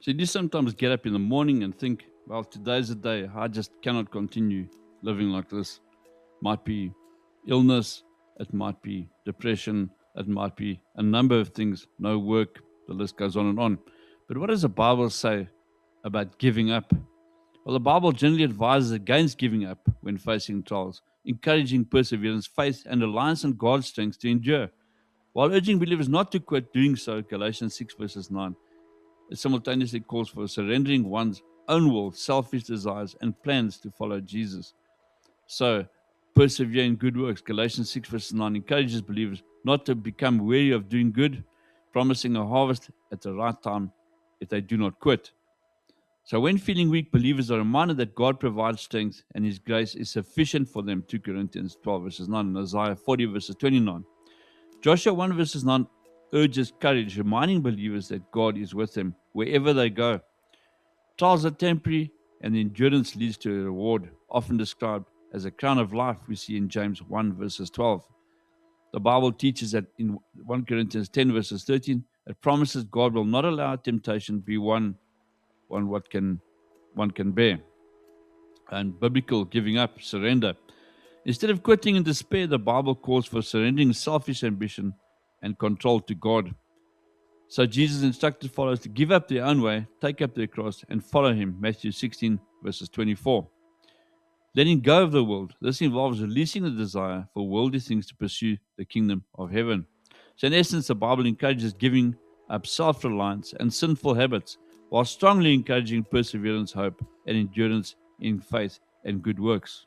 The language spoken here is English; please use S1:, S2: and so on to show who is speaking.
S1: So you do sometimes get up in the morning and think, well, today's the day. I just cannot continue living like this. Might be illness, it might be depression, it might be a number of things, no work, the list goes on and on. But what does the Bible say about giving up? Well, the Bible generally advises against giving up when facing trials, encouraging perseverance, faith, and reliance on God's strength to endure, while urging believers not to quit doing so. Galatians 6 verses 9. It simultaneously calls for surrendering one's own will, selfish desires, and plans to follow Jesus. So, persevere in good works. Galatians 6 verses 9 encourages believers not to become weary of doing good, promising a harvest at the right time if they do not quit. So when feeling weak, believers are reminded that God provides strength and His grace is sufficient for them. 2 Corinthians 12 verses 9 and Isaiah 40 verses 29. Joshua 1 verses 9 urges courage, reminding believers that God is with them wherever they go. Trials are temporary and the endurance leads to a reward, often described as a crown of life we see in James 1 verses 12. The Bible teaches that in 1 Corinthians 10 verses 13, it promises God will not allow temptation to be one what one can bear. And biblical giving up, surrender. Instead of quitting in despair, the Bible calls for surrendering selfish ambition and control to God. So Jesus instructed followers to give up their own way, take up their cross, and follow Him. Matthew 16 verses 24. Letting go of the world. This involves releasing the desire for worldly things to pursue the kingdom of heaven. So in essence, the Bible encourages giving up self-reliance and sinful habits, while strongly encouraging perseverance, hope, and endurance in faith and good works.